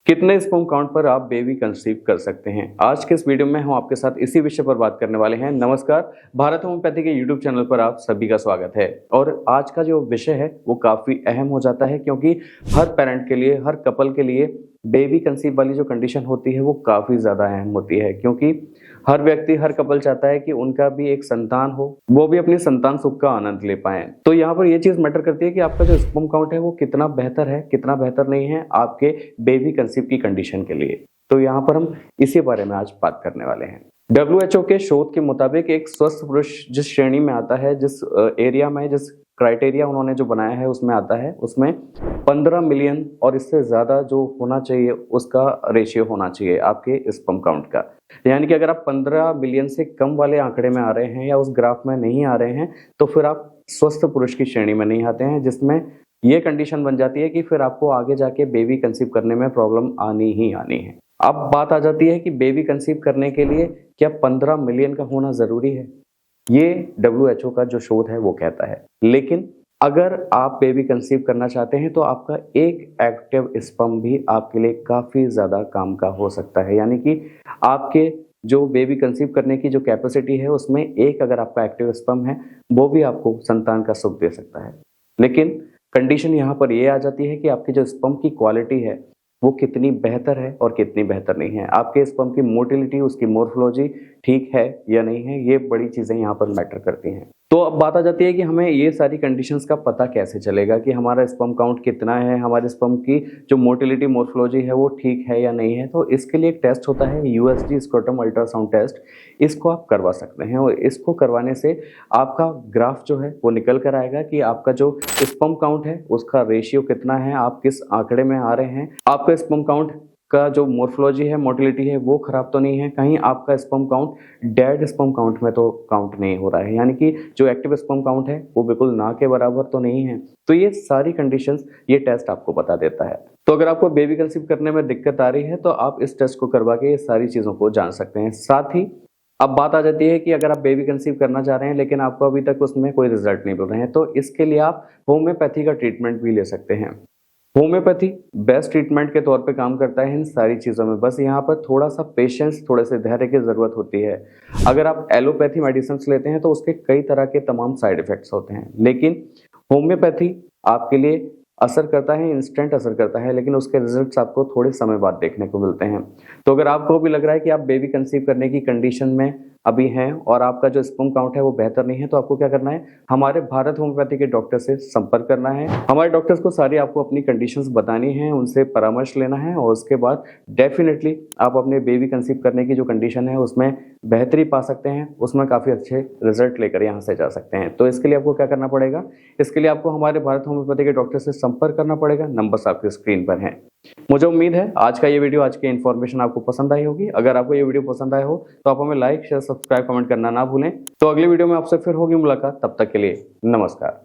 कितने sperm count पर आप बेबी कंसीव कर सकते हैं। आज के इस वीडियो में हम आपके साथ इसी विषय पर बात करने वाले हैं। नमस्कार, भारत होम्योपैथी के यूट्यूब चैनल पर आप सभी का स्वागत है। और आज का जो विषय है वो काफी अहम हो जाता है, क्योंकि हर पेरेंट के लिए, हर कपल के लिए बेबी कंसीव वाली जो कंडीशन होती है वो काफी ज्यादा अहम होती है। क्योंकि हर व्यक्ति, हर कपल चाहता है कि उनका भी एक संतान हो, वो भी अपनी संतान सुख का आनंद ले पाए। तो यहाँ पर ये चीज मैटर करती है कि आपका जो स्पर्म काउंट है वो कितना बेहतर है, कितना बेहतर नहीं है आपके बेबी कंसीव की कंडीशन के लिए। तो यहाँ पर हम इसी बारे में आज बात करने वाले हैं। WHO के शोध के मुताबिक एक स्वस्थ पुरुष जिस श्रेणी में आता है, जिस एरिया में, जिस क्राइटेरिया उन्होंने जो बनाया है उसमें आता है, उसमें 15 मिलियन और इससे ज्यादा जो होना चाहिए उसका रेशियो होना चाहिए आपके स्पर्म काउंट का। यानी कि अगर आप 15 मिलियन से कम वाले आंकड़े में आ रहे हैं या उस ग्राफ में नहीं आ रहे हैं तो फिर आप स्वस्थ पुरुष की श्रेणी में नहीं आते हैं, जिसमें ये कंडीशन बन जाती है कि फिर आपको आगे जाके बेबी कंसीव करने में प्रॉब्लम आनी ही आनी है। अब बात आ जाती है कि बेबी कंसीव करने के लिए क्या 15 मिलियन का होना जरूरी है, ये WHO का जो शोध है वो कहता है। लेकिन अगर आप बेबी कंसीव करना चाहते हैं तो आपका एक एक्टिव स्पर्म भी आपके लिए काफी ज्यादा काम का हो सकता है। यानी कि आपके जो बेबी कंसीव करने की जो कैपेसिटी है उसमें एक अगर आपका एक्टिव स्पर्म है वो भी आपको संतान का सुख दे सकता है। लेकिन कंडीशन यहाँ पर ये आ जाती है कि आपकी जो स्पर्म की क्वालिटी है वो कितनी बेहतर है और कितनी बेहतर नहीं है। आपके स्पर्म की मोटिलिटी, उसकी मोर्फोलॉजी ठीक है या नहीं है, ये बड़ी चीजें यहाँ पर मैटर करती हैं। तो अब बात आ जाती है कि हमें ये सारी कंडीशंस का पता कैसे चलेगा कि हमारा स्पर्म काउंट कितना है, हमारे स्पर्म की जो मोटिलिटी, मोर्फोलॉजी है वो ठीक है या नहीं है। तो इसके लिए एक टेस्ट होता है USG स्क्रोटम अल्ट्रासाउंड टेस्ट। इसको आप करवा सकते हैं और इसको करवाने से आपका ग्राफ जो है वो निकल कर आएगा कि आपका जो स्पर्म काउंट है उसका रेशियो कितना है, आप किस आंकड़े में आ रहे हैं, आपका स्पर्म काउंट का जो मोर्फोलॉजी है, मोटिलिटी है वो खराब तो नहीं है, कहीं आपका sperm count dead sperm count में तो काउंट नहीं हो रहा है, यानी कि जो एक्टिव स्पर्म काउंट है वो बिल्कुल ना के बराबर तो नहीं है। तो ये सारी कंडीशंस ये टेस्ट आपको बता देता है। तो अगर आपको बेबी कंसीव करने में दिक्कत आ रही है तो आप इस टेस्ट को करवा के ये सारी चीजों को जान सकते हैं। साथ ही अब बात आ जाती है कि अगर आप बेबी कंसीव करना चाह रहे हैं लेकिन आपको अभी तक उसमें कोई रिजल्ट नहीं मिल रहे हैं, तो इसके लिए आप होम्योपैथी का ट्रीटमेंट भी ले सकते हैं। होम्योपैथी बेस्ट ट्रीटमेंट के तौर पे काम करता है इन सारी चीज़ों में। बस यहाँ पर थोड़ा सा पेशेंस, थोड़े से धैर्य की ज़रूरत होती है। अगर आप एलोपैथी मेडिसिन लेते हैं तो उसके कई तरह के तमाम साइड इफ़ेक्ट्स होते हैं, लेकिन होम्योपैथी आपके लिए असर करता है, इंस्टेंट असर करता है, लेकिन उसके रिजल्ट्स आपको थोड़े समय बाद देखने को मिलते हैं। तो अगर आपको भी लग रहा है कि आप बेबी कंसीव करने की कंडीशन में अभी हैं और आपका जो स्पर्म काउंट है वो बेहतर नहीं है, तो आपको क्या करना है, हमारे भारत होम्योपैथी के डॉक्टर से संपर्क करना है। हमारे डॉक्टर्स को सारी आपको अपनी कंडीशंस बतानी है, उनसे परामर्श लेना है और उसके बाद डेफिनेटली आप अपने बेबी कंसीव करने की जो कंडीशन है उसमें बेहतरी पा सकते हैं, उसमें काफ़ी अच्छे रिजल्ट लेकर यहाँ से जा सकते हैं। तो इसके लिए आपको क्या करना पड़ेगा, इसके लिए आपको हमारे भारत होम्योपैथी के डॉक्टर से संपर्क करना पड़ेगा। नंबर्स आपकी स्क्रीन पर हैं। मुझे उम्मीद है आज का ये वीडियो, आज की इन्फॉर्मेशन आपको पसंद आई होगी। अगर आपको ये वीडियो पसंद आया हो तो आप हमें लाइक, शेयर, सब्सक्राइब, कमेंट करना ना भूलें। तो अगली वीडियो में आपसे फिर होगी मुलाकात, तब तक के लिए नमस्कार।